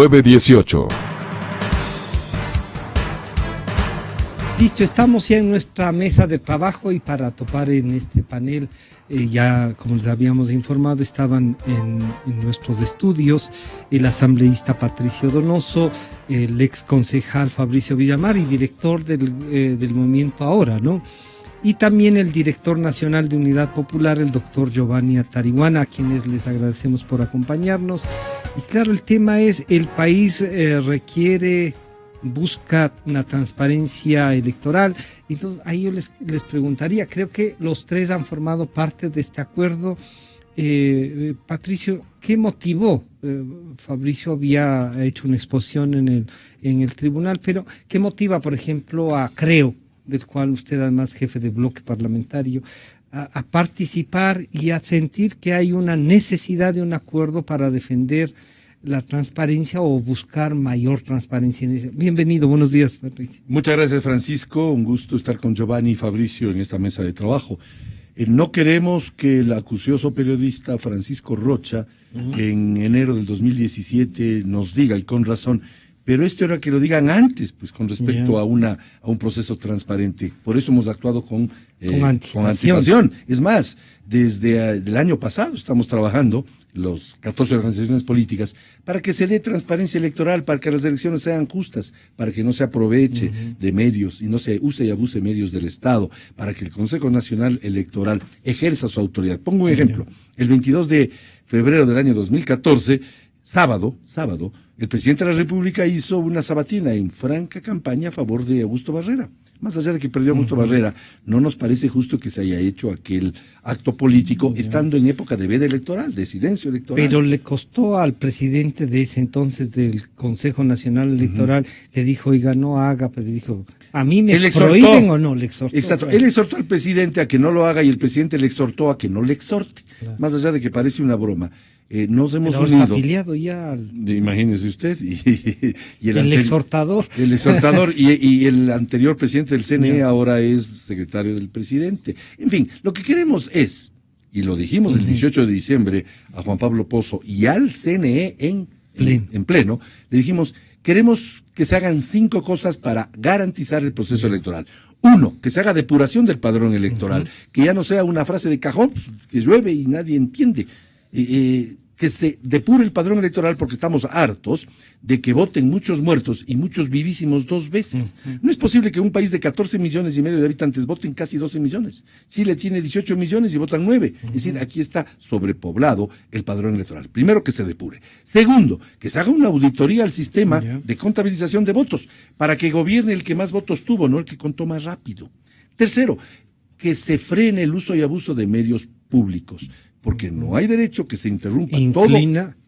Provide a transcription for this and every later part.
918. Listo, estamos ya en nuestra mesa de trabajo y para topar en este panel, ya como les habíamos informado, estaban en nuestros estudios el asambleísta Patricio Donoso, el ex concejal Fabricio Villamar y director del movimiento Ahora, ¿no? Y también el director nacional de Unidad Popular, el doctor Giovanni Atarihuana, a quienes les agradecemos por acompañarnos. Y claro, el tema es, el país busca una transparencia electoral. Entonces, ahí yo les preguntaría, creo que los tres han formado parte de este acuerdo. Patricio, ¿qué motivó? Fabricio había hecho una exposición en el tribunal, pero ¿qué motiva, por ejemplo, a Creo, del cual usted además jefe de bloque parlamentario, a participar y a sentir que hay una necesidad de un acuerdo para defender la transparencia o buscar mayor transparencia? Bienvenido, buenos días, Patricio. Muchas gracias, Francisco. Un gusto estar con Giovanni y Fabricio en esta mesa de trabajo. No queremos que el acucioso periodista Francisco Rocha, en enero del 2017, nos diga, y con razón, pero esto era que lo digan antes, pues con respecto a un proceso transparente. Por eso hemos actuado con anticipación. Es más, desde el año pasado estamos trabajando, los 14 organizaciones políticas, para que se dé transparencia electoral, para que las elecciones sean justas, para que no se aproveche de medios y no se use y abuse medios del Estado, para que el Consejo Nacional Electoral ejerza su autoridad. Pongo un ejemplo. El 22 de febrero del año 2014, sábado, el presidente de la República hizo una sabatina en franca campaña a favor de Augusto Barrera. Más allá de que perdió Augusto Barrera, no nos parece justo que se haya hecho aquel acto político estando en época de veda electoral, de silencio electoral. Pero le costó al presidente de ese entonces del Consejo Nacional Electoral, que dijo, oiga, no haga, pero dijo, ¿a mí me prohíben o no? Le exhortó. Exacto, él exhortó al presidente a que no lo haga y el presidente le exhortó a que no le exhorte. Claro. Más allá de que parece una broma. Nos hemos unido. Está afiliado ya imagínese usted. Y el exhortador. El exhortador y el anterior presidente del CNE ahora es secretario del presidente. En fin, lo que queremos es, y lo dijimos el 18 de diciembre a Juan Pablo Pozo y al CNE en pleno, le dijimos, queremos que se hagan 5 cosas para garantizar el proceso electoral. 1, que se haga depuración del padrón electoral, que ya no sea una frase de cajón, que llueve y nadie entiende. Que se depure el padrón electoral porque estamos hartos de que voten muchos muertos y muchos vivísimos 2 veces. No es posible que un país de 14 millones y medio de habitantes voten casi 12 millones. Chile tiene 18 millones y votan 9. Es decir, aquí está sobrepoblado el padrón electoral. Primero, que se depure. Segundo, que se haga una auditoría al sistema de contabilización de votos para que gobierne el que más votos tuvo, no el que contó más rápido. Tercero, que se frene el uso y abuso de medios públicos, porque no hay derecho que se interrumpa todo.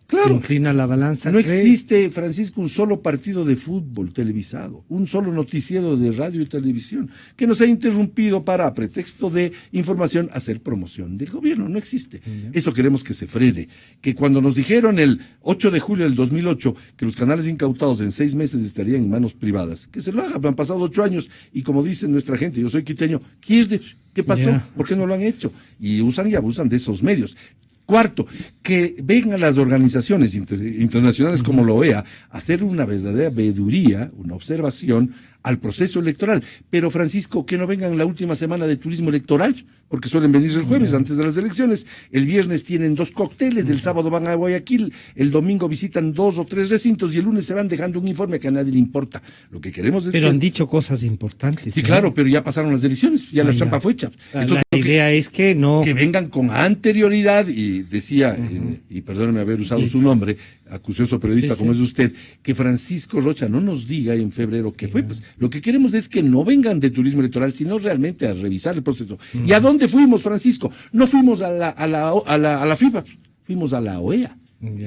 Claro. Inclina la balanza. No existe, Francisco, un solo partido de fútbol televisado, un solo noticiero de radio y televisión que no sea interrumpido para, a pretexto de información, hacer promoción del gobierno. No existe. Eso queremos que se frene. Que cuando nos dijeron el 8 de julio del 2008 que los canales incautados en 6 meses estarían en manos privadas, que se lo hagan. Han pasado 8 años y, como dice nuestra gente, yo soy quiteño, ¿qué pasó? ¿Por qué no lo han hecho? Y usan y abusan de esos medios. Cuarto, que vengan las organizaciones internacionales como la OEA a hacer una verdadera veeduría, una observación al proceso electoral. Pero, Francisco, que no vengan la última semana de turismo electoral, porque suelen venir el jueves antes de las elecciones. El viernes tienen 2 cócteles, el sábado van a Guayaquil, el domingo visitan 2 o 3 recintos y el lunes se van dejando un informe que a nadie le importa. Lo que queremos es Pero han dicho cosas importantes. Sí, claro, pero ya pasaron las elecciones, ya la trampa fue hecha. Entonces, la idea es que no... Que vengan con anterioridad, y decía, y perdóneme haber usado su nombre, acucioso periodista como es usted, que Francisco Rocha no nos diga en febrero qué fue. Pues lo que queremos es que no vengan de turismo electoral, sino realmente a revisar el proceso. ¿Y a dónde fuimos, Francisco? No fuimos a la FIFA, fuimos a la OEA.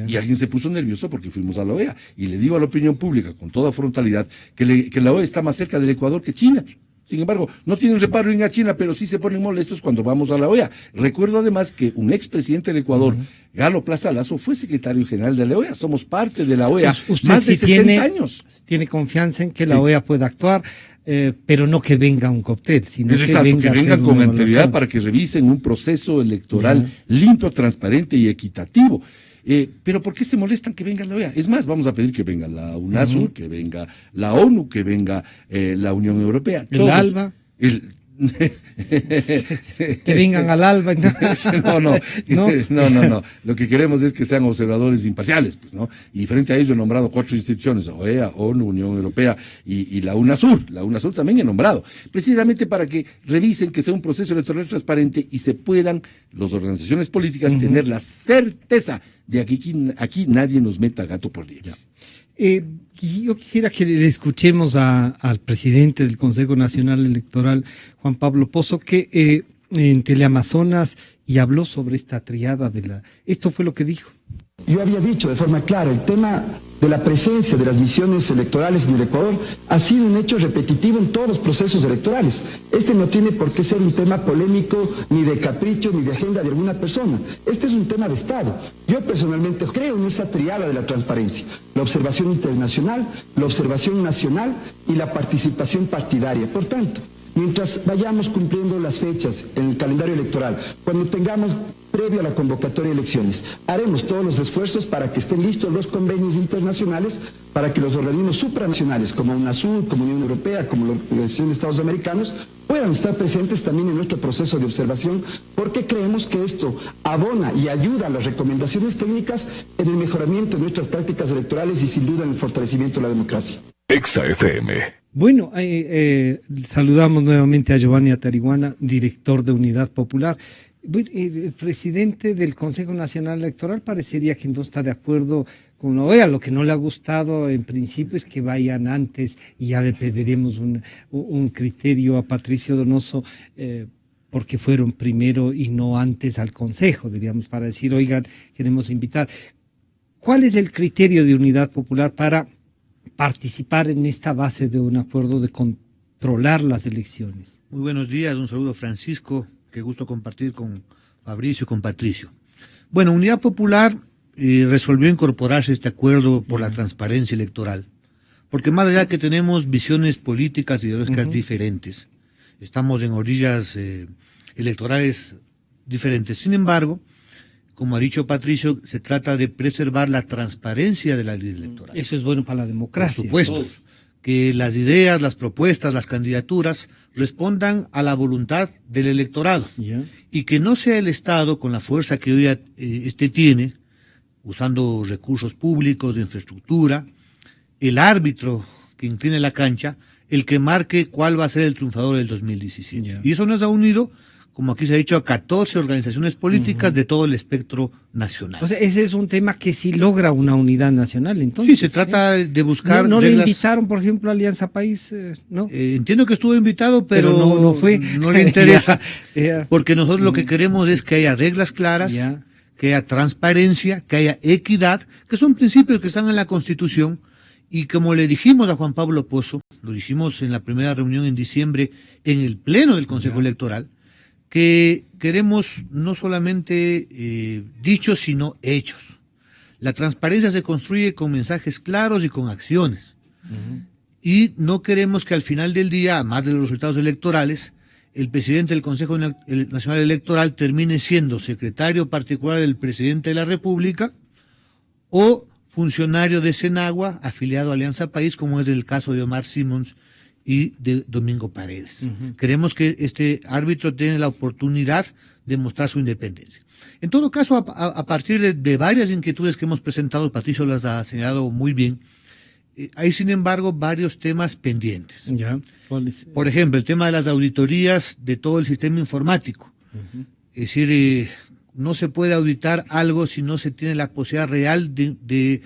Y alguien se puso nervioso porque fuimos a la OEA. Y le digo a la opinión pública con toda frontalidad que la OEA está más cerca del Ecuador que China. Sin embargo, no tienen reparo en a China, pero sí se ponen molestos cuando vamos a la OEA. Recuerdo además que un expresidente del Ecuador, Galo Plaza Lazo, fue secretario general de la OEA. Somos parte de la OEA más de 60 años. Tiene confianza en que la OEA pueda actuar, pero no que venga un cóctel, sino que vengan con anterioridad para que revisen un proceso electoral limpio, transparente y equitativo. Pero ¿por qué se molestan que venga la OEA? Es más, vamos a pedir que venga la UNASUR, que venga la ONU, que venga la Unión Europea. El ALBA. Que vengan al ALBA. No. Lo que queremos es que sean observadores imparciales, pues, ¿no? Y frente a ello he nombrado 4 instituciones: OEA, ONU, Unión Europea y la UNASUR. La UNASUR también he nombrado, precisamente para que revisen que sea un proceso electoral transparente y se puedan las organizaciones políticas tener la certeza de que aquí nadie nos meta gato por liebre. Yo quisiera que le escuchemos al presidente del Consejo Nacional Electoral, Juan Pablo Pozo, que en Teleamazonas y habló sobre esta triada Esto fue lo que dijo. Yo había dicho de forma clara, el tema de la presencia de las misiones electorales en el Ecuador ha sido un hecho repetitivo en todos los procesos electorales. Este no tiene por qué ser un tema polémico, ni de capricho, ni de agenda de alguna persona. Este es un tema de Estado. Yo personalmente creo en esa triada de la transparencia: la observación internacional, la observación nacional y la participación partidaria. Por tanto, mientras vayamos cumpliendo las fechas en el calendario electoral, cuando tengamos previo a la convocatoria de elecciones, haremos todos los esfuerzos para que estén listos los convenios internacionales, para que los organismos supranacionales como UNASUR, como Unión Europea, como la Organización de Estados Americanos, puedan estar presentes también en nuestro proceso de observación, porque creemos que esto abona y ayuda a las recomendaciones técnicas en el mejoramiento de nuestras prácticas electorales y sin duda en el fortalecimiento de la democracia. Exa FM. Bueno, saludamos nuevamente a Giovanni Atariguana, director de Unidad Popular. Bueno, el presidente del Consejo Nacional Electoral parecería que no está de acuerdo con la OEA. Lo que no le ha gustado en principio es que vayan antes, y ya le pediremos un criterio a Patricio Donoso, porque fueron primero y no antes al Consejo, diríamos, para decir, oigan, queremos invitar. ¿Cuál es el criterio de Unidad Popular para participar en esta base de un acuerdo de controlar las elecciones? Muy buenos días, un saludo Francisco, qué gusto compartir con Fabricio y con Patricio. Bueno, Unidad Popular resolvió incorporarse a este acuerdo por la transparencia electoral, porque más allá que tenemos visiones políticas y ideológicas diferentes, estamos en orillas electorales diferentes. Sin embargo, como ha dicho Patricio, se trata de preservar la transparencia de la ley electoral. Eso es bueno para la democracia. Por supuesto, que las ideas, las propuestas, las candidaturas respondan a la voluntad del electorado, y que no sea el Estado, con la fuerza que hoy tiene, usando recursos públicos de infraestructura, el árbitro que incline la cancha, el que marque cuál va a ser el triunfador del 2017. Y eso nos ha unido, como aquí se ha dicho, a 14 organizaciones políticas de todo el espectro nacional. O sea, ese es un tema que sí logra una unidad nacional, entonces. Sí, se trata de buscar ¿No reglas... le invitaron, por ejemplo, a Alianza País? ¿No? Entiendo que estuvo invitado, pero no fue. No le interesa, porque nosotros lo que queremos es que haya reglas claras, que haya transparencia, que haya equidad, que son principios que están en la Constitución, y como le dijimos a Juan Pablo Pozo, lo dijimos en la primera reunión en diciembre, en el Pleno del Consejo Electoral, que queremos no solamente dichos, sino hechos. La transparencia se construye con mensajes claros y con acciones. Y no queremos que al final del día, además de los resultados electorales, el presidente del Consejo Nacional Electoral termine siendo secretario particular del presidente de la República o funcionario de Senagua afiliado a Alianza País, como es el caso de Omar Simons y de Domingo Paredes. Queremos que este árbitro tenga la oportunidad de mostrar su independencia. En todo caso, a partir de varias inquietudes que hemos presentado, Patricio las ha señalado muy bien, hay sin embargo varios temas pendientes. Por ejemplo, el tema de las auditorías de todo el sistema informático. Es decir, no se puede auditar algo si no se tiene la posibilidad real de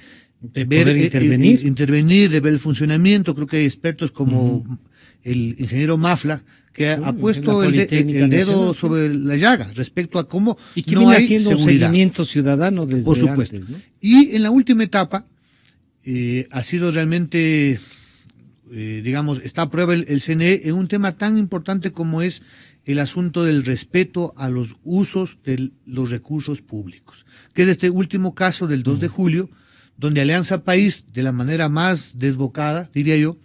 ver, intervenir, de ver el funcionamiento. Creo que hay expertos como el ingeniero Mafla, que ha puesto el dedo sobre la llaga respecto a cómo y que no viene hay haciendo seguridad. Un seguimiento ciudadano desde por supuesto antes, ¿no? Y en la última etapa ha sido realmente digamos, está a prueba el CNE en un tema tan importante como es el asunto del respeto a los usos de los recursos públicos, que es este último caso del 2 de julio, donde Alianza País, de la manera más desbocada, diría yo,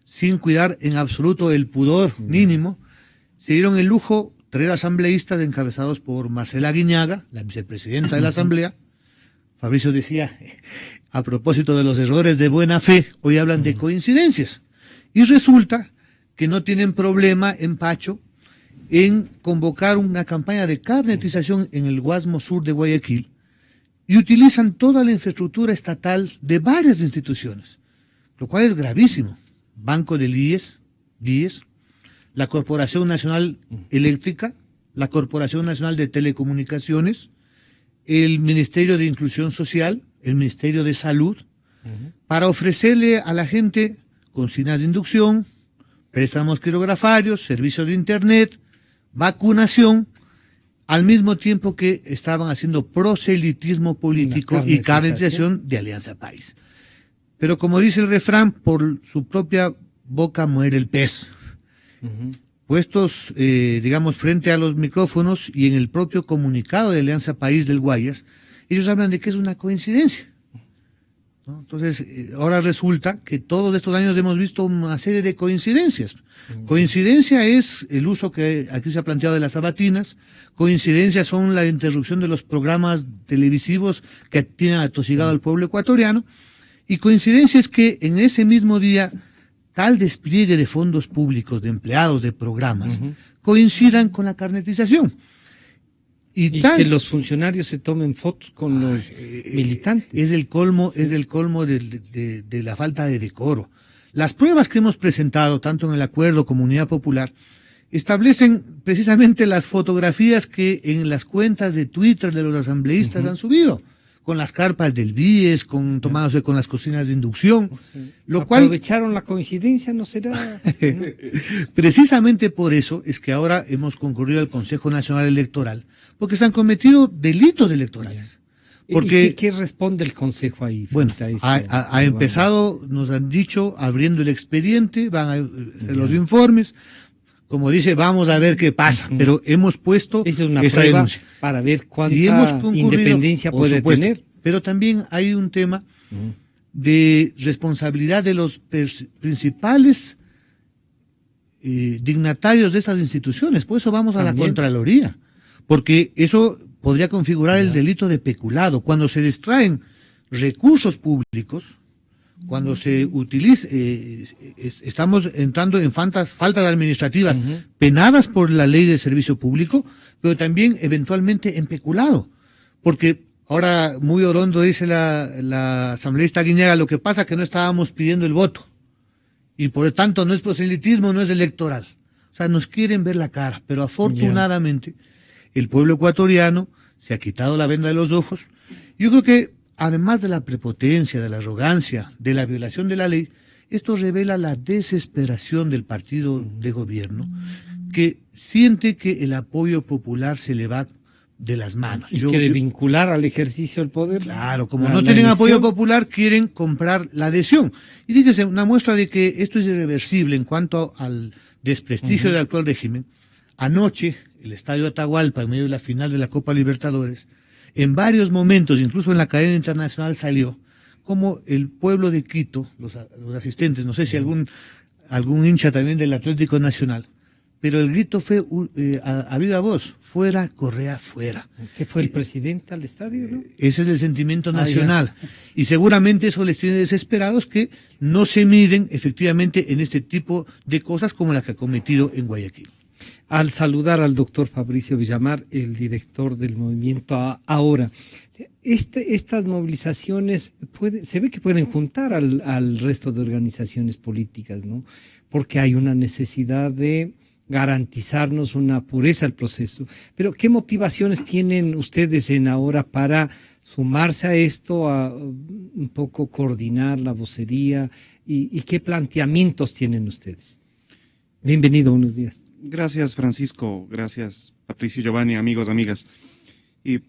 sin cuidar en absoluto el pudor mínimo, se dieron el lujo 3 asambleístas encabezados por Marcela Guiñaga, la vicepresidenta de la Asamblea, Fabricio decía, a propósito de los errores de buena fe, hoy hablan de coincidencias. Y resulta que no tienen problema en Pacho en convocar una campaña de carnetización en el Guasmo Sur de Guayaquil y utilizan toda la infraestructura estatal de varias instituciones, lo cual es gravísimo. Banco del IES, la Corporación Nacional Eléctrica, la Corporación Nacional de Telecomunicaciones, el Ministerio de Inclusión Social, el Ministerio de Salud, para ofrecerle a la gente consignas de inducción, préstamos quirografarios, servicios de internet, vacunación, al mismo tiempo que estaban haciendo proselitismo político y carnetización de Alianza País. Pero como dice el refrán, por su propia boca muere el pez. Puestos, digamos, frente a los micrófonos y en el propio comunicado de Alianza País del Guayas, ellos hablan de que es una coincidencia, ¿no? Entonces, ahora resulta que todos estos años hemos visto una serie de coincidencias. Coincidencia es el uso que aquí se ha planteado de las sabatinas, coincidencias son la interrupción de los programas televisivos que tienen atosigado al pueblo ecuatoriano, y coincidencia es que en ese mismo día tal despliegue de fondos públicos, de empleados, de programas, coincidan con la carnetización. Y que los funcionarios se tomen fotos con los militantes. Es el colmo de la falta de decoro. Las pruebas que hemos presentado, tanto en el acuerdo como Unidad Popular, establecen precisamente las fotografías que en las cuentas de Twitter de los asambleístas han subido, con las carpas del BIES, tomándose con las cocinas de inducción, lo cual aprovecharon la coincidencia, ¿no será? Precisamente por eso es que ahora hemos concurrido al Consejo Nacional Electoral, porque se han cometido delitos electorales. Porque, ¿Y qué responde el Consejo ahí? Bueno, ha empezado, nos han dicho, abriendo el expediente, van a los informes, como dice, vamos a ver qué pasa, pero hemos puesto esa es una esa prueba denuncia para ver cuánta independencia puede tener. Pero también hay un tema de responsabilidad de los principales dignatarios de estas instituciones. Por eso vamos a la Contraloría, porque eso podría configurar el delito de peculado. Cuando se distraen recursos públicos, cuando se utiliza, estamos entrando en faltas administrativas penadas por la ley de servicio público, pero también eventualmente en peculado. Porque ahora muy orondo dice la asambleísta Guiñaga, lo que pasa es que no estábamos pidiendo el voto. Y por lo tanto no es proselitismo, no es electoral. O sea, nos quieren ver la cara, pero afortunadamente el pueblo ecuatoriano se ha quitado la venda de los ojos. Yo creo que además de la prepotencia, de la arrogancia, de la violación de la ley, esto revela la desesperación del partido de gobierno, que siente que el apoyo popular se le va de las manos. Y quiere vincular al ejercicio del poder. Claro, como no tienen apoyo popular, quieren comprar la adhesión. Y fíjese, una muestra de que esto es irreversible en cuanto al desprestigio del actual régimen. Anoche, el Estadio Atahualpa, en medio de la final de la Copa Libertadores, en varios momentos, incluso en la cadena internacional salió, como el pueblo de Quito, los asistentes, no sé si algún hincha también del Atlético Nacional, pero el grito fue a viva voz, fuera Correa, fuera. ¿Qué fue el presidente al estadio, no? Ese es el sentimiento nacional. Y seguramente eso les tiene desesperados, que no se miden efectivamente en este tipo de cosas como las que ha cometido en Guayaquil. Al saludar al doctor Fabricio Villamar, el director del movimiento Ahora, estas movilizaciones se ve que pueden juntar al resto de organizaciones políticas, ¿no? Porque hay una necesidad de garantizarnos una pureza al proceso. Pero ¿qué motivaciones tienen ustedes en Ahora para sumarse a esto, a un poco coordinar la vocería y qué planteamientos tienen ustedes? Bienvenido, buenos días. Gracias, Francisco. Gracias, Patricio, Giovanni, amigos, amigas. Y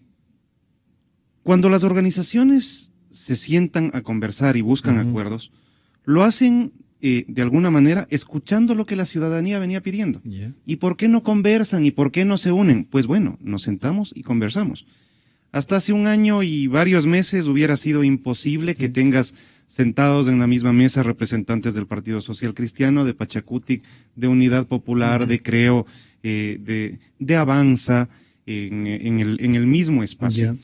cuando las organizaciones se sientan a conversar y buscan acuerdos, lo hacen de alguna manera escuchando lo que la ciudadanía venía pidiendo. ¿Y por qué no conversan y por qué no se unen? Pues bueno, nos sentamos y conversamos. Hasta hace un año y varios meses hubiera sido imposible que tengas sentados en la misma mesa representantes del Partido Social Cristiano, de Pachacutic, de Unidad Popular, de Creo, de Avanza, en el mismo espacio.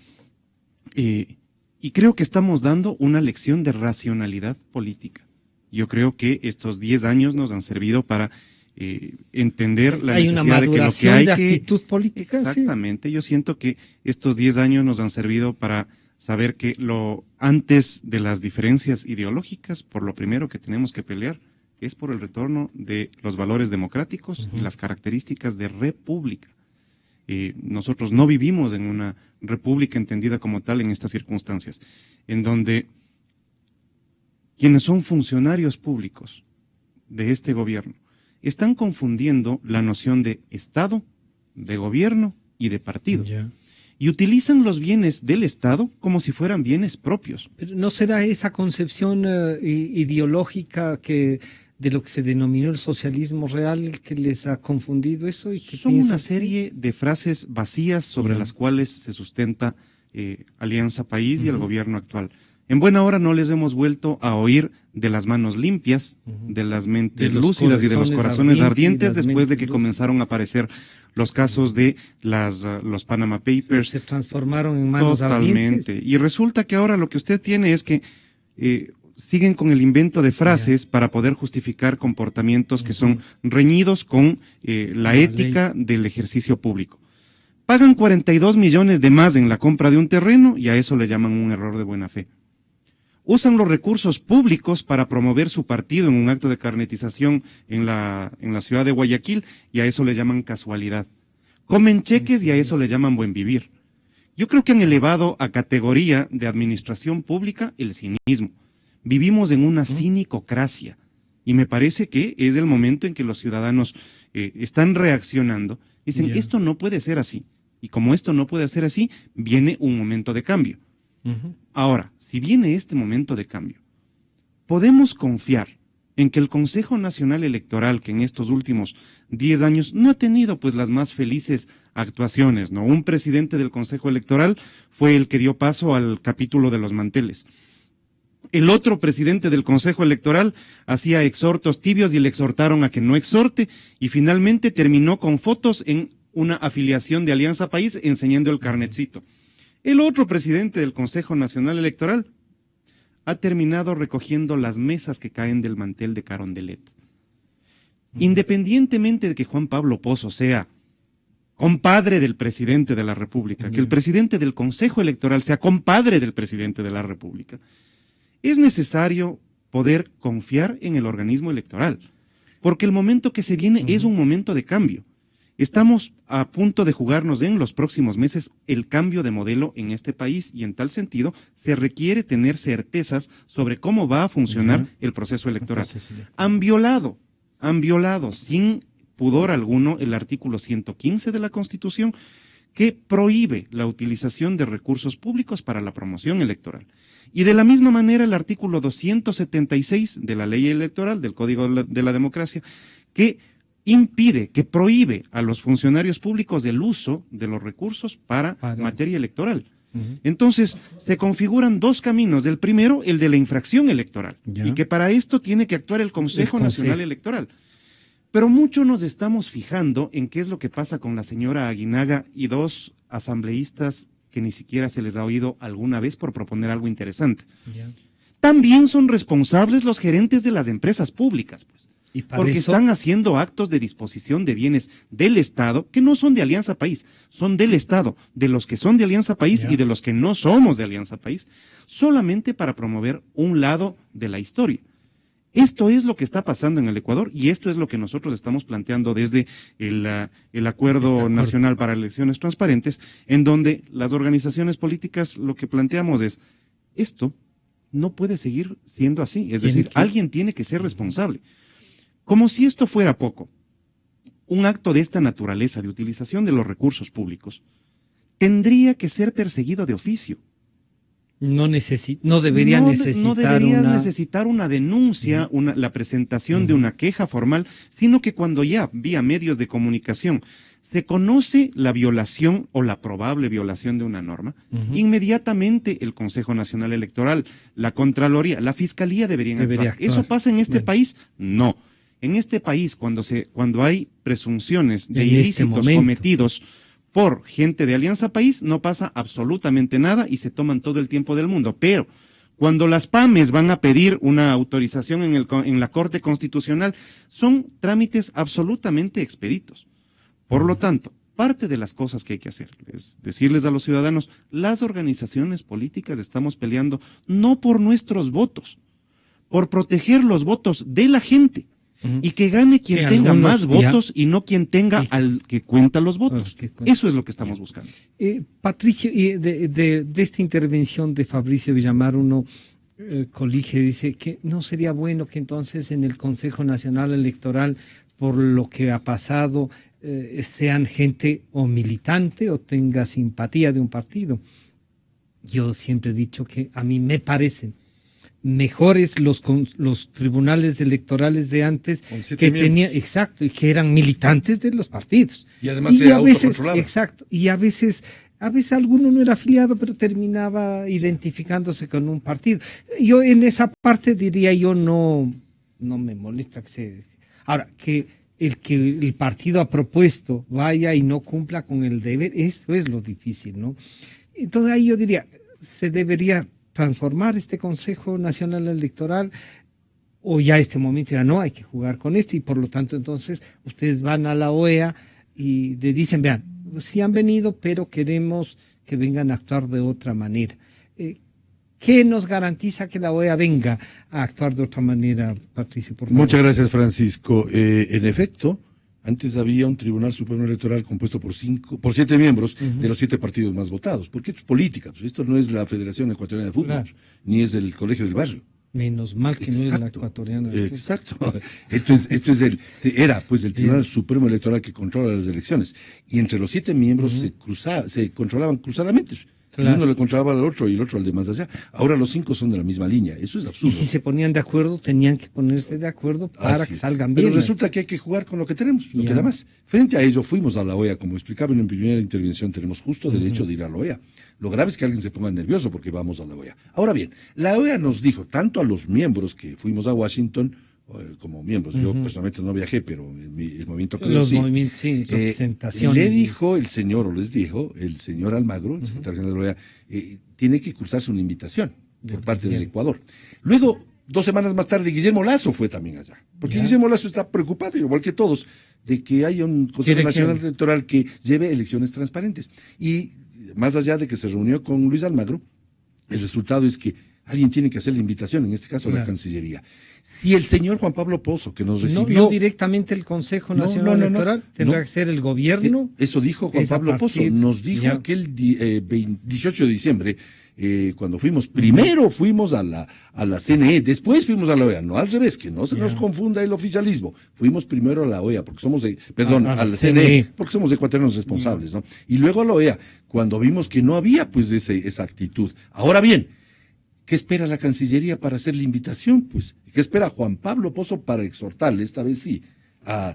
Y creo que estamos dando una lección de racionalidad política. Yo creo que estos 10 años nos han servido para entender la necesidad de que lo que hay de actitud política. Exactamente. Sí. Yo siento que estos 10 años nos han servido para saber que antes de las diferencias ideológicas, por lo primero que tenemos que pelear es por el retorno de los valores democráticos y las características de república. Nosotros no vivimos en una república entendida como tal en estas circunstancias, en donde quienes son funcionarios públicos de este gobierno están confundiendo la noción de Estado, de gobierno y de partido. Y utilizan los bienes del Estado como si fueran bienes propios. ¿Pero no será esa concepción ideológica de lo que se denominó el socialismo real que les ha confundido eso? Son una serie de frases vacías sobre las cuales se sustenta Alianza País y el gobierno actual. En buena hora no les hemos vuelto a oír de las manos limpias, de las mentes lúcidas y de los corazones ardientes después de que comenzaron a aparecer los casos de los Panama Papers. Se transformaron en manos ardientes. Totalmente. Y resulta que ahora lo que usted tiene es que siguen con el invento de frases para poder justificar comportamientos que son reñidos con la ética del ejercicio público. Pagan 42 millones de más en la compra de un terreno y a eso le llaman un error de buena fe. Usan los recursos públicos para promover su partido en un acto de carnetización en la ciudad de Guayaquil y a eso le llaman casualidad. Comen cheques y a eso le llaman buen vivir. Yo creo que han elevado a categoría de administración pública el cinismo. Vivimos en una cinicocracia y me parece que es el momento en que los ciudadanos están reaccionando. Dicen, esto no puede ser así. Y como esto no puede ser así, viene un momento de cambio. Ahora, si viene este momento de cambio, podemos confiar en que el Consejo Nacional Electoral, que en estos últimos 10 años no ha tenido pues las más felices actuaciones, ¿no? Un presidente del Consejo Electoral fue el que dio paso al capítulo de los manteles. El otro presidente del Consejo Electoral hacía exhortos tibios y le exhortaron a que no exhorte y finalmente terminó con fotos en una afiliación de Alianza País enseñando el carnetcito. El otro presidente del Consejo Nacional Electoral ha terminado recogiendo las mesas que caen del mantel de Carondelet. Independientemente de que Juan Pablo Pozo sea compadre del presidente de la República, que el presidente del Consejo Electoral sea compadre del presidente de la República, es necesario poder confiar en el organismo electoral, porque el momento que se viene es un momento de cambio. Estamos a punto de jugarnos en los próximos meses el cambio de modelo en este país y en tal sentido se requiere tener certezas sobre cómo va a funcionar el proceso electoral. Han violado sin pudor alguno el artículo 115 de la Constitución que prohíbe la utilización de recursos públicos para la promoción electoral. Y de la misma manera el artículo 276 de la Ley Electoral, del Código de la Democracia, que prohíbe a los funcionarios públicos el uso de los recursos para materia electoral. Entonces, se configuran dos caminos. El primero, el de la infracción electoral, y que para esto tiene que actuar el Consejo Nacional Electoral. Pero mucho nos estamos fijando en qué es lo que pasa con la señora Aguinaga y dos asambleístas que ni siquiera se les ha oído alguna vez por proponer algo interesante. También son responsables los gerentes de las empresas públicas, pues. Porque están haciendo actos de disposición de bienes del Estado que no son de Alianza País, son del Estado, de los que son de Alianza País y de los que no somos de Alianza País, solamente para promover un lado de la historia. Esto es lo que está pasando en el Ecuador y esto es lo que nosotros estamos planteando desde el Acuerdo Nacional para Elecciones Transparentes, en donde las organizaciones políticas lo que planteamos es, esto no puede seguir siendo así, es decir, alguien tiene que ser responsable. Como si esto fuera poco, un acto de esta naturaleza de utilización de los recursos públicos tendría que ser perseguido de oficio. No deberías necesitar una denuncia, la presentación de una queja formal, sino que cuando ya, vía medios de comunicación, se conoce la violación o la probable violación de una norma, inmediatamente el Consejo Nacional Electoral, la Contraloría, la Fiscalía deberían actuar. ¿Eso pasa en este país? No. En este país, cuando hay presunciones de ilícitos cometidos por gente de Alianza País, no pasa absolutamente nada y se toman todo el tiempo del mundo. Pero cuando las PAMES van a pedir una autorización en la Corte Constitucional, son trámites absolutamente expeditos. Por lo tanto, parte de las cosas que hay que hacer es decirles a los ciudadanos, las organizaciones políticas estamos peleando no por nuestros votos, por proteger los votos de la gente. Y que gane quien tenga más votos y no quien tenga al que cuenta los votos. Eso es lo que estamos buscando. Patricio, de esta intervención de Fabricio Villamar, uno colige, dice que no sería bueno que entonces en el Consejo Nacional Electoral, por lo que ha pasado, sean gente o militante o tenga simpatía de un partido. Yo siempre he dicho que a mí me parecen mejores los tribunales electorales de antes que tenían, exacto, y que eran militantes de los partidos. Y además se autocontrolaban. Exacto, y a veces alguno no era afiliado, pero terminaba identificándose con un partido. Yo en esa parte diría yo no me molesta que se... Ahora, que el partido ha propuesto vaya y no cumpla con el deber, eso es lo difícil, ¿no? Entonces ahí yo diría, se debería transformar este Consejo Nacional Electoral, o ya este momento ya no hay que jugar con y por lo tanto entonces ustedes van a la OEA y le dicen, vean, sí han venido, pero queremos que vengan a actuar de otra manera. ¿Qué nos garantiza que la OEA venga a actuar de otra manera, Patricio? Por favor. Muchas gracias, Francisco. En efecto, antes había un Tribunal Supremo Electoral compuesto por 7 miembros de los 7 partidos más votados. Porque esto es política. Pues esto no es la Federación Ecuatoriana de Fútbol, ni es el Colegio del Barrio. Menos mal que no es la ecuatoriana. Exacto. Esto es era el Tribunal Supremo Electoral que controla las elecciones. Y entre los 7 miembros se controlaban cruzadamente. Claro. Uno le controlaba al otro y el otro al de más allá. Ahora los 5 son de la misma línea. Eso es absurdo. Y si se ponían de acuerdo, tenían que ponerse de acuerdo para que salgan bien. Pero resulta que hay que jugar con lo que tenemos, lo que da más. Frente a ello, fuimos a la OEA. Como explicaba en mi primera intervención, tenemos justo derecho de ir a la OEA. Lo grave es que alguien se ponga nervioso porque vamos a la OEA. Ahora bien, la OEA nos dijo, tanto a los miembros que fuimos a Washington, como miembros, yo personalmente no viajé, pero el movimiento que los movimientos, sí, representación. Le dijo el señor, les dijo, el señor Almagro, el secretario general de la OEA, tiene que cruzarse una invitación por parte del Ecuador. Luego, 2 semanas más tarde, Guillermo Lasso fue también allá, porque Guillermo Lasso está preocupado, igual que todos, de que haya un Consejo Nacional Electoral que lleve elecciones transparentes. Y más allá de que se reunió con Luis Almagro, el resultado es que alguien tiene que hacer la invitación, en este caso la Cancillería. Si el señor Juan Pablo Pozo, que nos recibió... No directamente el Consejo Nacional Electoral, tendrá que ser el gobierno. Eso dijo Juan Pablo Pozo, nos dijo aquel 18 de diciembre, cuando fuimos, primero fuimos a la CNE, después fuimos a la OEA, no al revés, que no se nos confunda el oficialismo. Fuimos primero a la OEA, porque somos a la CNE, porque somos ecuatorianos responsables, ¿no? Y luego a la OEA, cuando vimos que no había pues esa actitud. Ahora bien, ¿qué espera la Cancillería para hacer la invitación? Pues, ¿qué espera Juan Pablo Pozo para exhortarle, esta vez sí, a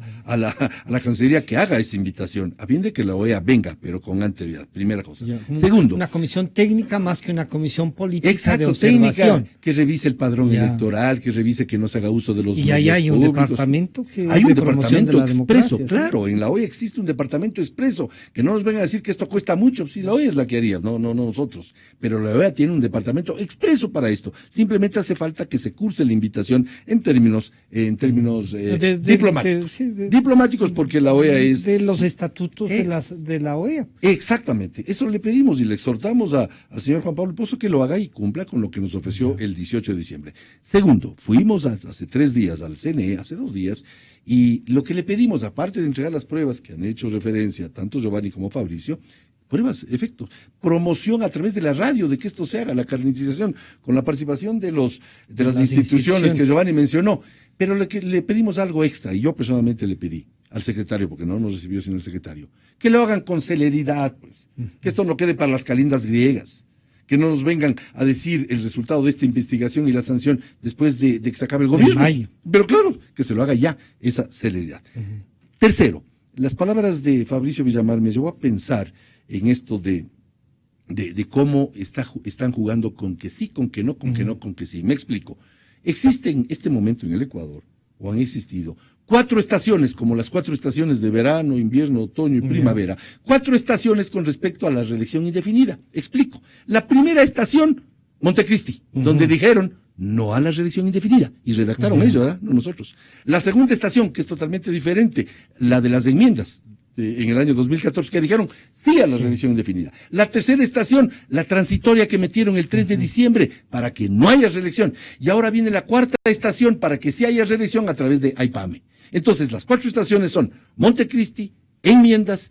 la Cancillería que haga esa invitación, a fin de que la OEA venga, pero con anterioridad? Primera cosa. Segundo. Una comisión técnica más que una comisión política. Exacto, de observación. Técnica, que revise el padrón electoral, que revise que no se haga uso de los medios públicos. Y ahí hay un departamento que hay un departamento de expreso, claro, en la OEA existe un departamento expreso, que no nos vengan a decir que esto cuesta mucho, si la OEA es la que haría, no nosotros, pero la OEA tiene un departamento expreso para esto, simplemente hace falta que se curse la invitación en términos diplomáticos. Diplomáticos, porque la OEA es... De los estatutos de la OEA. Exactamente, eso le pedimos y le exhortamos al señor Juan Pablo Pozo que lo haga y cumpla con lo que nos ofreció el 18 de diciembre. Segundo, fuimos hace 3 días al CNE, hace 2 días, y lo que le pedimos, aparte de entregar las pruebas que han hecho referencia tanto Giovanni como Fabricio, pruebas, efectos, promoción a través de la radio de que esto se haga, la carnetización, con la participación de las instituciones que Giovanni mencionó. Pero le pedimos algo extra, y yo personalmente le pedí al secretario, porque no nos recibió sino el secretario, que lo hagan con celeridad, pues, que esto no quede para las calendas griegas, que no nos vengan a decir el resultado de esta investigación y la sanción después de que se acabe el gobierno. Pero claro, que se lo haga ya, esa celeridad. Tercero, las palabras de Fabricio Villamar me llevó a pensar en esto de cómo están jugando con que sí, con que no, con que no, con que sí. Me explico. Existe en este momento en el Ecuador o han existido 4 estaciones, como las 4 estaciones de verano, invierno, otoño y primavera, 4 estaciones con respecto a la reelección indefinida. Explico. La primera estación, Montecristi, donde dijeron no a la reelección indefinida, y redactaron ellos, ¿verdad? No nosotros. La segunda estación, que es totalmente diferente, la de las enmiendas, en el año 2014, que dijeron sí a la reelección indefinida. La tercera estación, la transitoria que metieron el 3 de diciembre, para que no haya reelección. Y ahora viene la cuarta estación, para que sí haya reelección a través de AIPAME. Entonces, las 4 estaciones son Montecristi, enmiendas,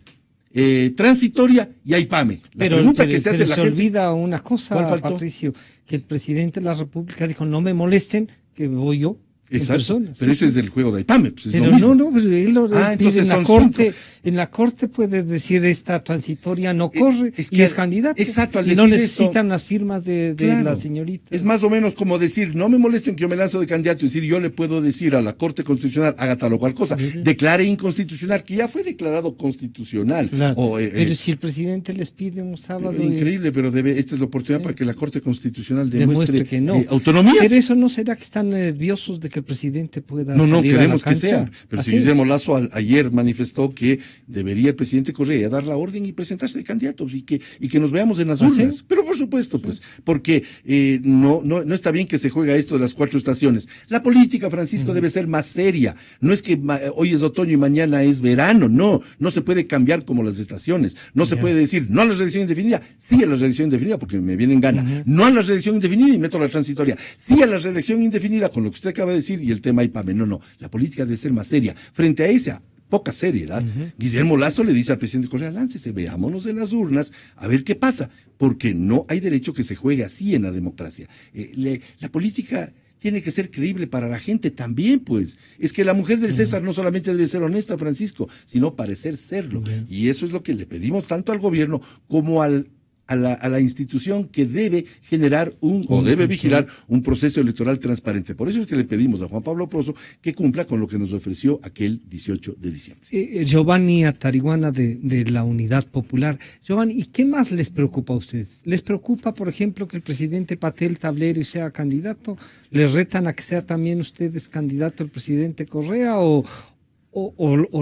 transitoria y AIPAME. La pregunta que se hace la gente... olvida una cosa, Patricio, que el presidente de la República dijo, no me molesten, que voy yo. Exacto, pero eso es el juego de AIPAME, pues es pero lo mismo. no, pues él lo pide entonces en la son corte, 5. en la corte puede decir esta transitoria no corre y es candidato. Exacto, al y decir no necesitan esto, las firmas de claro, la señorita. Es más o menos como decir, no me molesten que yo me lanzo de candidato, es decir, yo le puedo decir a la Corte Constitucional, haga tal o cual cosa, declare inconstitucional, que ya fue declarado constitucional. Claro. Pero si el presidente les pide un sábado... Increíble, pero esta es la oportunidad para que la Corte Constitucional demuestre que no. Autonomía. Pero eso no será que están nerviosos de que el presidente pueda No, salir queremos a la que sea. cancha. Pero si Guillermo Lasso ayer manifestó que debería el presidente Correa dar la orden y presentarse de candidatos y que nos veamos en las urnas. Pero por supuesto, pues, porque no está bien que se juega esto de las 4 estaciones. La política, Francisco, debe ser más seria. No es que hoy es otoño y mañana es verano. No se puede cambiar como las estaciones. No se puede decir no a la reelección indefinida, sí a la reelección indefinida porque me viene en gana. No a la reelección indefinida y meto la transitoria. Sí a la reelección indefinida con lo que usted acaba de decir y el tema IPAME. No, la política debe ser más seria. Frente a esa poca seriedad, Guillermo Lasso le dice al presidente Correa, láncese, veámonos en las urnas, a ver qué pasa, porque no hay derecho que se juegue así en la democracia. La política tiene que ser creíble para la gente también, pues. Es que la mujer del César no solamente debe ser honesta, Francisco, sino parecer serlo. Y eso es lo que le pedimos tanto al gobierno como a la institución que debe generar o debe vigilar un proceso electoral transparente. Por eso es que le pedimos a Juan Pablo Pozo que cumpla con lo que nos ofreció aquel 18 de diciembre. Giovanni Atariguana de la Unidad Popular. Giovanni, ¿y qué más les preocupa a ustedes? ¿Les preocupa, por ejemplo, que el presidente Patel Tableri sea candidato? ¿Les retan a que sea también ustedes candidato el presidente Correa o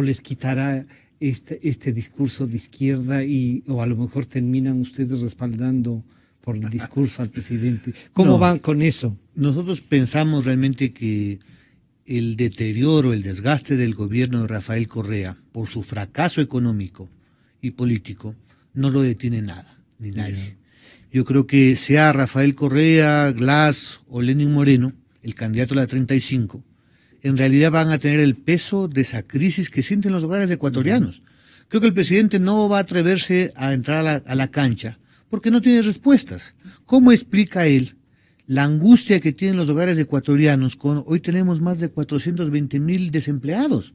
les quitará este discurso de izquierda o a lo mejor terminan ustedes respaldando por el discurso al presidente? ¿Cómo van con eso? Nosotros pensamos realmente que el deterioro, el desgaste del gobierno de Rafael Correa por su fracaso económico y político no lo detiene nada, ni nadie. Yo creo que sea Rafael Correa, Glass o Lenín Moreno, el candidato a la 35, en realidad van a tener el peso de esa crisis que sienten los hogares ecuatorianos. Creo que el presidente no va a atreverse a entrar a la cancha porque no tiene respuestas. ¿Cómo explica él la angustia que tienen los hogares ecuatorianos? Hoy tenemos más de 420,000 desempleados,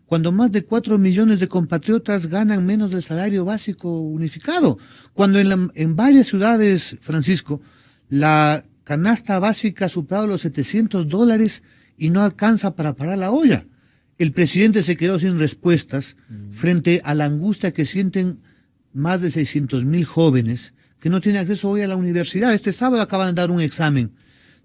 cuando más de 4 millones de compatriotas ganan menos del salario básico unificado, cuando en varias ciudades, Francisco, la canasta básica ha superado los $700 y no alcanza para parar la olla. El presidente se quedó sin respuestas frente a la angustia que sienten más de 600,000 jóvenes que no tienen acceso hoy a la universidad. Este sábado acaban de dar un examen,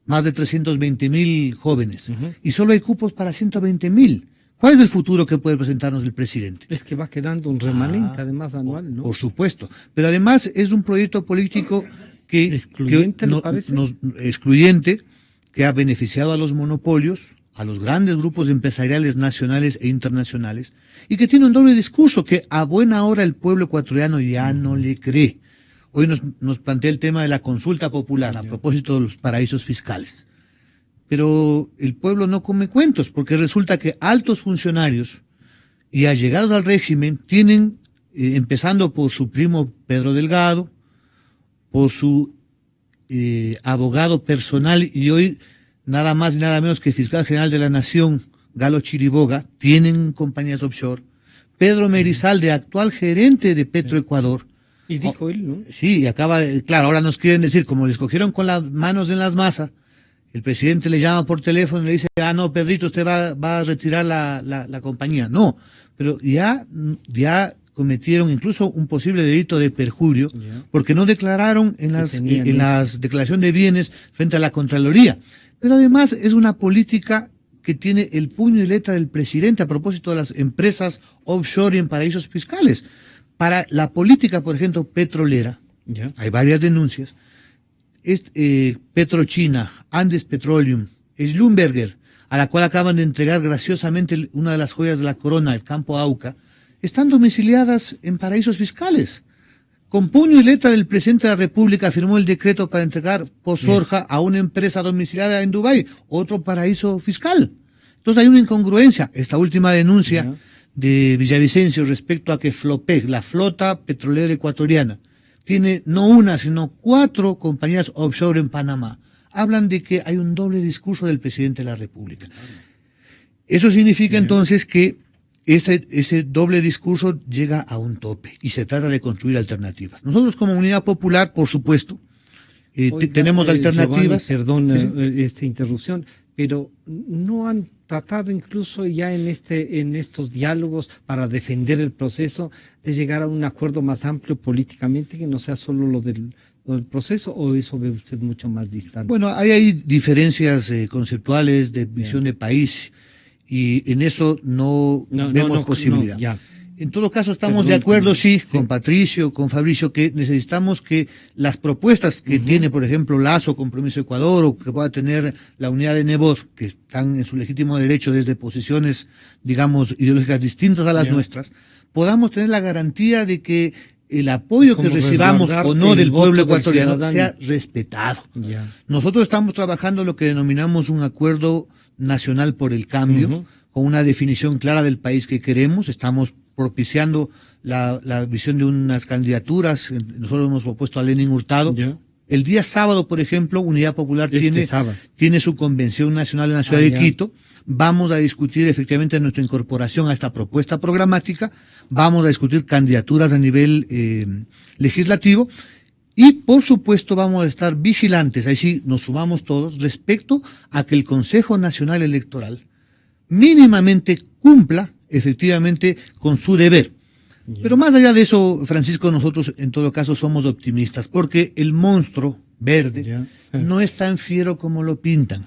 más de 320,000 jóvenes, y solo hay cupos para 120,000. ¿Cuál es el futuro que puede presentarnos el presidente? Es que va quedando un remanente, además, anual, ¿no? Por supuesto, pero además es un proyecto político excluyente, ¿le parece? Excluyente, que ha beneficiado a los monopolios, a los grandes grupos empresariales nacionales e internacionales, y que tiene un doble discurso que a buena hora el pueblo ecuatoriano ya no le cree. Hoy nos plantea el tema de la consulta popular a propósito de los paraísos fiscales. Pero el pueblo no come cuentos, porque resulta que altos funcionarios y allegados al régimen tienen, empezando por su primo Pedro Delgado, por su abogado personal y hoy nada más y nada menos que fiscal general de la Nación, Galo Chiriboga, tienen compañías offshore. Pedro Merizalde, actual gerente de Petroecuador. Y dijo él, ¿no? Sí, y claro, ahora nos quieren decir, como les cogieron con las manos en las masas, el presidente le llama por teléfono y le dice, no, Pedrito, usted va a retirar la compañía. No, pero ya cometieron incluso un posible delito de perjurio, porque no declararon en las declaraciones de bienes frente a la Contraloría. Pero además es una política que tiene el puño y letra del presidente a propósito de las empresas offshore en paraísos fiscales. Para la política, por ejemplo, petrolera, hay varias denuncias. Petrochina, Andes Petroleum, Schlumberger, a la cual acaban de entregar graciosamente una de las joyas de la corona, el Campo Auca, están domiciliadas en paraísos fiscales. Con puño y letra del presidente de la República firmó el decreto para entregar Posorja a una empresa domiciliada en Dubái, otro paraíso fiscal. Entonces hay una incongruencia. Esta última denuncia de Villavicencio respecto a que Flopec, la flota petrolera ecuatoriana, tiene no una, sino 4 compañías offshore en Panamá. Hablan de que hay un doble discurso del presidente de la República. Eso significa entonces que ese doble discurso llega a un tope y se trata de construir alternativas. Nosotros como Unidad Popular, por supuesto, tenemos alternativas. Giovanni, perdón esta interrupción, pero ¿no han tratado incluso ya en estos diálogos para defender el proceso de llegar a un acuerdo más amplio políticamente que no sea solo lo del proceso, o eso ve usted mucho más distante? Bueno, hay diferencias conceptuales de visión de país y en eso no vemos posibilidad. En todo caso, estamos de acuerdo, sí, con Patricio, con Fabricio, que necesitamos que las propuestas que tiene, por ejemplo, Lazo, Compromiso Ecuador, o que pueda tener la unidad de Nebot, que están en su legítimo derecho desde posiciones, digamos, ideológicas distintas a las nuestras, podamos tener la garantía de que el apoyo que recibamos o no del pueblo ecuatoriano sea respetado. Nosotros estamos trabajando lo que denominamos un acuerdo nacional por el cambio, con una definición clara del país que queremos. Estamos propiciando la visión de unas candidaturas. Nosotros hemos propuesto a Lenin Hurtado. El día sábado, por ejemplo, Unidad Popular tiene su convención nacional en la ciudad de Quito. Vamos a discutir efectivamente nuestra incorporación a esta propuesta programática. Vamos a discutir candidaturas a nivel legislativo. Y, por supuesto, vamos a estar vigilantes, ahí sí nos sumamos todos, respecto a que el Consejo Nacional Electoral mínimamente cumpla efectivamente con su deber. Pero más allá de eso, Francisco, nosotros en todo caso somos optimistas, porque el monstruo verde no es tan fiero como lo pintan.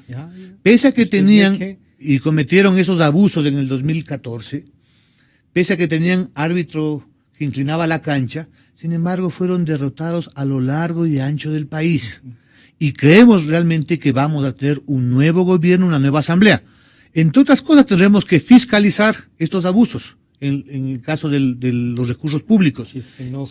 Pese a que tenían y cometieron esos abusos en el 2014, pese a que tenían árbitro que inclinaba la cancha, sin embargo fueron derrotados a lo largo y ancho del país. Y creemos realmente que vamos a tener un nuevo gobierno, una nueva asamblea. Entre otras cosas, tendremos que fiscalizar estos abusos en el caso de los recursos públicos.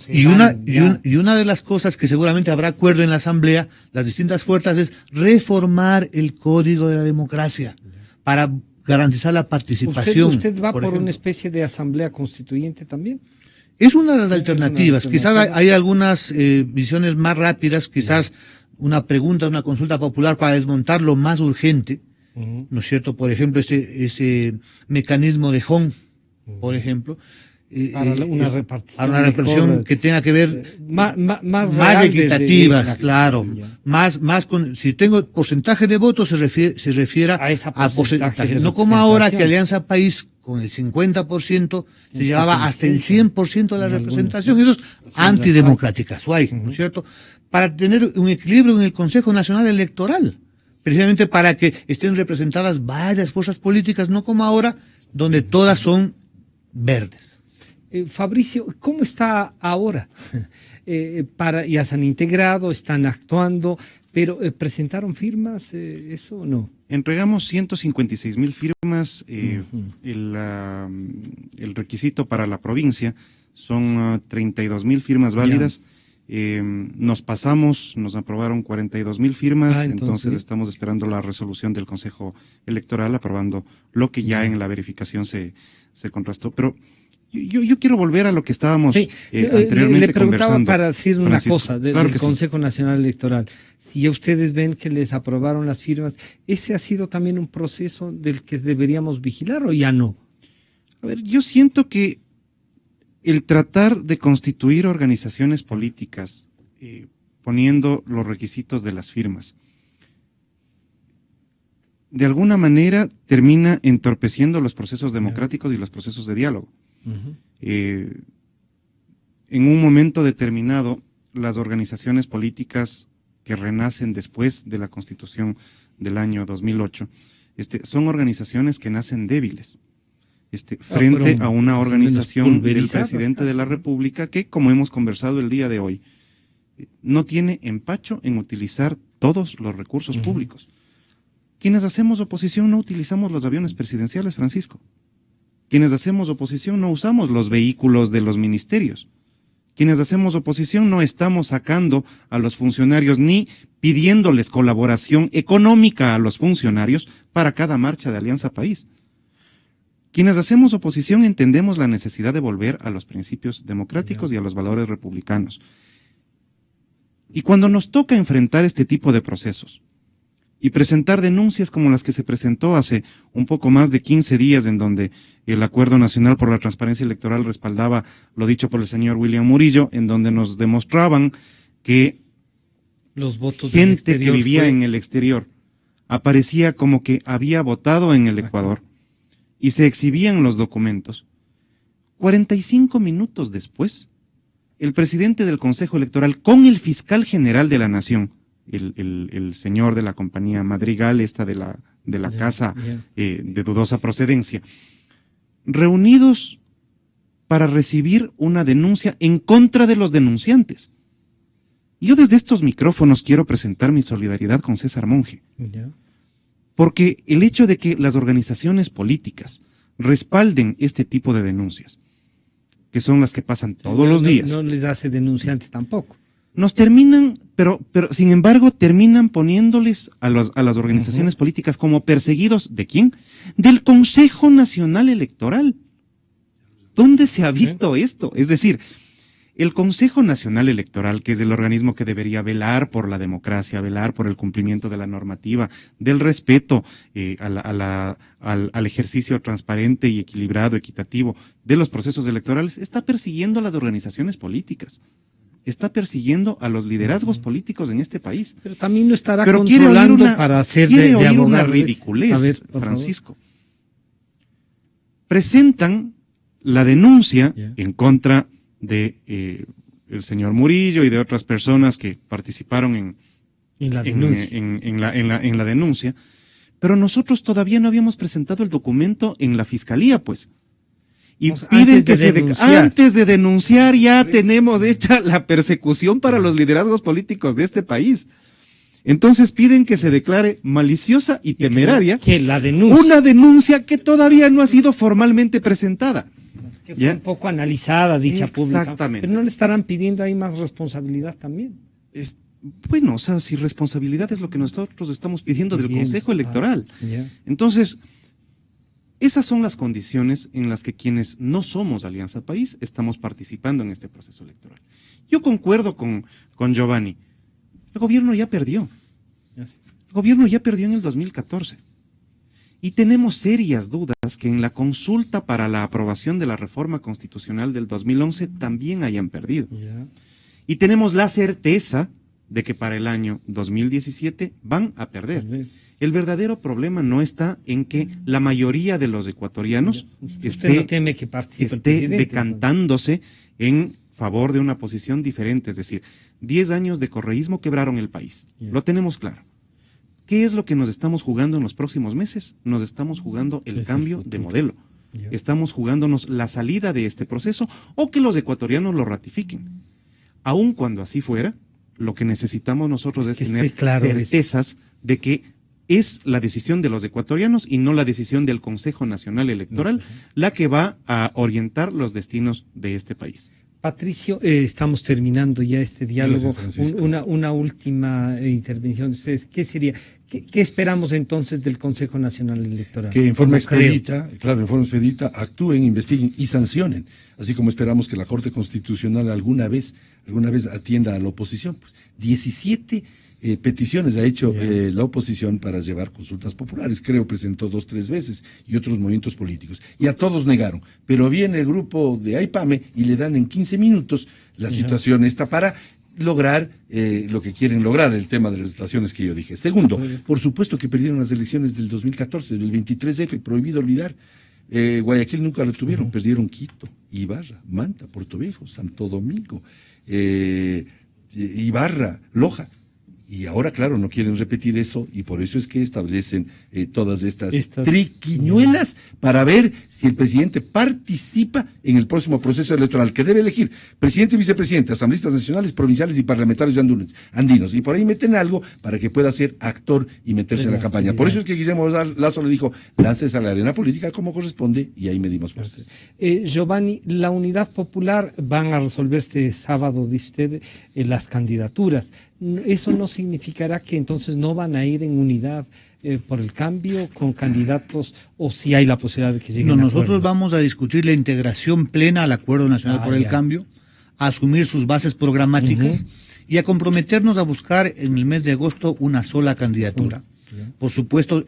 Y una de las cosas que seguramente habrá acuerdo en la asamblea, las distintas fuerzas, es reformar el Código de la Democracia para garantizar la participación. ¿Usted va por una especie de asamblea constituyente también? Es una de las alternativas. Quizás hay algunas visiones más rápidas, quizás una pregunta, una consulta popular para desmontar lo más urgente, ¿no es cierto? Por ejemplo, ese mecanismo de Hong, por ejemplo, para una repartición mejor, que tenga que ver más equitativa, claro, más con, si tengo porcentaje de votos se refiera a porcentaje, no como ahora que Alianza País con el 50% se llevaba hasta el 100% de la representación. Eso es antidemocrática, ¿no es cierto? Para tener un equilibrio en el Consejo Nacional Electoral, precisamente para que estén representadas varias fuerzas políticas, no como ahora, donde todas son verdes. Fabricio, ¿cómo está ahora? Ya se han integrado, están actuando, pero ¿presentaron firmas eso o no? Entregamos 156,000 firmas. El requisito para la provincia son 32,000 firmas válidas. Nos aprobaron 42,000 firmas, entonces estamos esperando la resolución del Consejo Electoral aprobando lo que ya en la verificación se contrastó. Pero yo quiero volver a lo que estábamos anteriormente le preguntaba conversando. Para decir una cosa claro del Consejo Nacional Electoral. Si ustedes ven que les aprobaron las firmas, ¿ese ha sido también un proceso del que deberíamos vigilar o ya no? A ver, yo siento que el tratar de constituir organizaciones políticas poniendo los requisitos de las firmas, de alguna manera termina entorpeciendo los procesos democráticos y los procesos de diálogo. En un momento determinado, las organizaciones políticas que renacen después de la Constitución del año 2008 son organizaciones que nacen débiles. Frente a una organización del presidente de la República que, como hemos conversado el día de hoy, no tiene empacho en utilizar todos los recursos públicos. Quienes hacemos oposición no utilizamos los aviones presidenciales, Francisco. Quienes hacemos oposición no usamos los vehículos de los ministerios. Quienes hacemos oposición no estamos sacando a los funcionarios ni pidiéndoles colaboración económica a los funcionarios para cada marcha de Alianza País. Quienes hacemos oposición entendemos la necesidad de volver a los principios democráticos y a los valores republicanos. Y cuando nos toca enfrentar este tipo de procesos y presentar denuncias como las que se presentó hace un poco más de 15 días, en donde el Acuerdo Nacional por la Transparencia Electoral respaldaba lo dicho por el señor William Murillo, en donde nos demostraban que los votos gente que vivía en el exterior aparecía como que había votado en el Ecuador y se exhibían los documentos. 45 minutos después, el presidente del Consejo Electoral con el fiscal general de la Nación, el señor de la compañía Madrigal, de la casa de dudosa procedencia, reunidos para recibir una denuncia en contra de los denunciantes. Yo desde estos micrófonos quiero presentar mi solidaridad con César Monge, porque el hecho de que las organizaciones políticas respalden este tipo de denuncias, que son las que pasan todos los días, no les hace denunciantes tampoco. Nos terminan, pero sin embargo terminan poniéndoles a las organizaciones políticas como perseguidos. ¿De quién? Del Consejo Nacional Electoral. ¿Dónde se ha visto esto? Es decir, el Consejo Nacional Electoral, que es el organismo que debería velar por la democracia, velar por el cumplimiento de la normativa, del respeto al ejercicio transparente y equilibrado, equitativo de los procesos electorales, está persiguiendo a las organizaciones políticas. Está persiguiendo a los liderazgos políticos en este país. Pero también lo estará Pero controlando para hacer de abogados. Quiere oír una ridiculez, a ver, Francisco. Presentan la denuncia en contra de el señor Murillo y de otras personas que participaron en la denuncia, pero nosotros todavía no habíamos presentado el documento en la fiscalía, pues. Y piden que antes de denunciar ya tenemos hecha la persecución para los liderazgos políticos de este país. Entonces piden que se declare maliciosa y temeraria una denuncia que todavía no ha sido formalmente presentada. Que fue un poco analizada dicha pública. Exactamente. Pero no le estarán pidiendo ahí más responsabilidad también. Bueno, o sea, si responsabilidad es lo que nosotros estamos pidiendo del Consejo Electoral. Entonces, esas son las condiciones en las que quienes no somos Alianza País estamos participando en este proceso electoral. Yo concuerdo con Giovanni. El gobierno ya perdió. El gobierno ya perdió en el 2014. Y tenemos serias dudas que en la consulta para la aprobación de la reforma constitucional del 2011 también hayan perdido. Y tenemos la certeza de que para el año 2017 van a perder. El verdadero problema no está en que la mayoría de los ecuatorianos esté decantándose en favor de una posición diferente. Es decir, 10 años de correísmo quebraron el país. Lo tenemos claro. ¿Qué es lo que nos estamos jugando en los próximos meses? Nos estamos jugando el cambio de modelo. Estamos jugándonos la salida de este proceso o que los ecuatorianos lo ratifiquen. Aun cuando así fuera, lo que necesitamos nosotros es tener certezas de que es la decisión de los ecuatorianos y no la decisión del Consejo Nacional Electoral la que va a orientar los destinos de este país. Patricio, estamos terminando ya este diálogo. Una última intervención de ustedes. ¿Qué sería? ¿Qué esperamos entonces del Consejo Nacional Electoral? Que en forma expedita, actúen, investiguen y sancionen. Así como esperamos que la Corte Constitucional alguna vez atienda a la oposición. Pues 17 peticiones ha hecho la oposición para llevar consultas populares. Creo presentó 2 o 3 veces y otros movimientos políticos. Y a todos negaron. Pero viene el grupo de AIPAME y le dan en 15 minutos la situación esta para lograr lo que quieren lograr, el tema de las estaciones que yo dije. Segundo, por supuesto que perdieron las elecciones del 2014, del 23F, prohibido olvidar. Guayaquil nunca lo tuvieron, perdieron Quito, Ibarra, Manta, Puerto Viejo, Santo Domingo, Ibarra, Loja. Y ahora, claro, no quieren repetir eso y por eso es que establecen todas estas triquiñuelas para ver si el presidente participa en el próximo proceso electoral, que debe elegir presidente y vicepresidente, asambleístas nacionales, provinciales y parlamentarios andinos. Y por ahí meten algo para que pueda ser actor y meterse en la campaña. Por eso es que Guillermo Lazo le dijo, lances a la arena política como corresponde y ahí medimos fuerzas. Giovanni, la Unidad Popular van a resolver este sábado, dice usted, las candidaturas. ¿Eso no significará que entonces no van a ir en unidad por el cambio con candidatos o si hay la posibilidad de que lleguen a acuerdos? Nosotros vamos a discutir la integración plena al Acuerdo Nacional por el Cambio, a asumir sus bases programáticas y a comprometernos a buscar en el mes de agosto una sola candidatura. Por supuesto,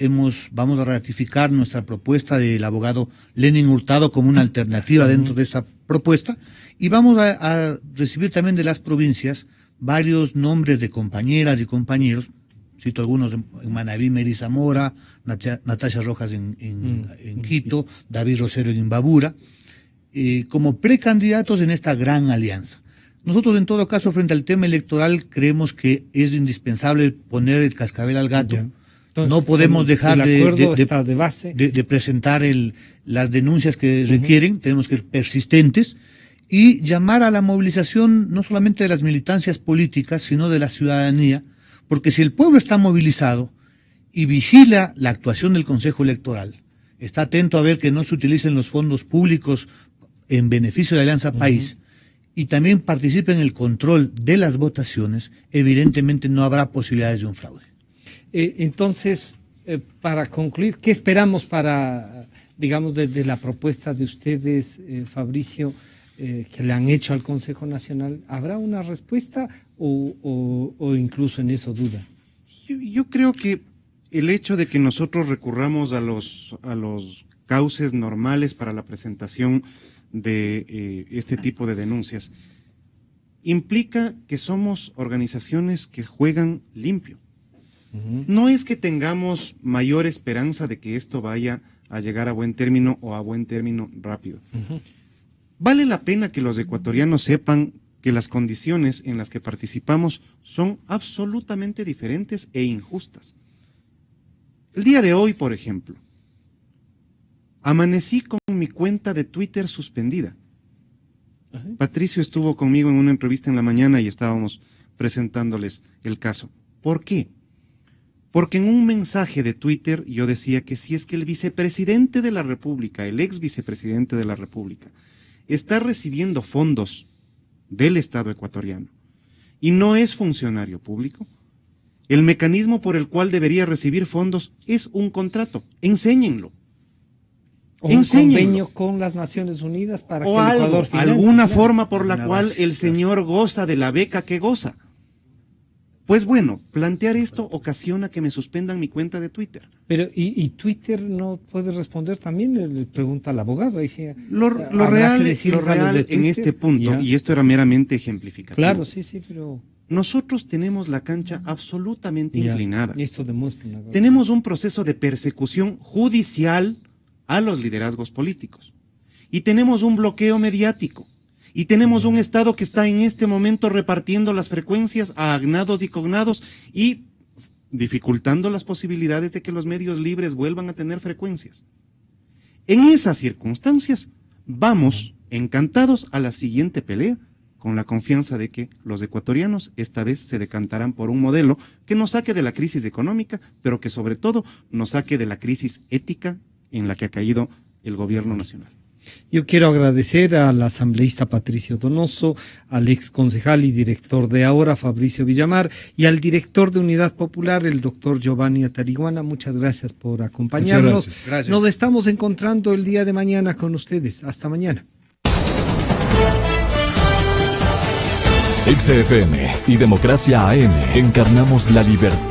vamos a ratificar nuestra propuesta del abogado Lenin Hurtado como una alternativa dentro de esta propuesta y vamos a recibir también de las provincias varios nombres de compañeras y compañeros, cito algunos en Manabí, Mary Zamora, Natasha Rojas en Quito, David Rosero en Imbabura, como precandidatos en esta gran alianza. Nosotros, en todo caso, frente al tema electoral, creemos que es indispensable poner el cascabel al gato. Entonces, no podemos dejar de presentar las denuncias que requieren, tenemos que ser persistentes y llamar a la movilización no solamente de las militancias políticas, sino de la ciudadanía, porque si el pueblo está movilizado y vigila la actuación del Consejo Electoral, está atento a ver que no se utilicen los fondos públicos en beneficio de la Alianza País, y también participa en el control de las votaciones, evidentemente no habrá posibilidades de un fraude. Entonces, para concluir, ¿qué esperamos para, digamos, de la propuesta de ustedes, Fabricio, que le han hecho al Consejo Nacional? ¿Habrá una respuesta o incluso en eso duda? Yo creo que el hecho de que nosotros recurramos a los cauces normales para la presentación de este tipo de denuncias implica que somos organizaciones que juegan limpio. No es que tengamos mayor esperanza de que esto vaya a llegar a buen término o a buen término rápido. Vale la pena que los ecuatorianos sepan que las condiciones en las que participamos son absolutamente diferentes e injustas. El día de hoy, por ejemplo, amanecí con mi cuenta de Twitter suspendida. Patricio estuvo conmigo en una entrevista en la mañana y estábamos presentándoles el caso. ¿Por qué? Porque en un mensaje de Twitter yo decía que si es que el vicepresidente de la República, el ex vicepresidente de la República, está recibiendo fondos del Estado ecuatoriano y no es funcionario público, el mecanismo por el cual debería recibir fondos es un contrato. Enséñenlo. O un convenio con las Naciones Unidas para que el Ecuador financie, alguna forma por la cual el señor goza de la beca que goza. Pues bueno, plantear esto ocasiona que me suspendan mi cuenta de Twitter. Pero, ¿y Twitter no puede responder también? Le pregunta al abogado. Ahí sí, lo real en este punto, y esto era meramente ejemplificativo. Claro, sí, pero... Nosotros tenemos la cancha absolutamente inclinada. Y esto demuestra una cosa. Tenemos un proceso de persecución judicial a los liderazgos políticos. Y tenemos un bloqueo mediático. Y tenemos un Estado que está en este momento repartiendo las frecuencias a agnados y cognados y dificultando las posibilidades de que los medios libres vuelvan a tener frecuencias. En esas circunstancias, vamos encantados a la siguiente pelea, con la confianza de que los ecuatorianos esta vez se decantarán por un modelo que nos saque de la crisis económica, pero que sobre todo nos saque de la crisis ética en la que ha caído el gobierno nacional. Yo quiero agradecer al asambleísta Patricio Donoso, al ex concejal y director de Ahora, Fabricio Villamar, y al director de Unidad Popular, el doctor Giovanni Atariguana. Muchas gracias por acompañarnos. Gracias. Nos estamos encontrando el día de mañana con ustedes. Hasta mañana. XFM y Democracia AM encarnamos la libertad.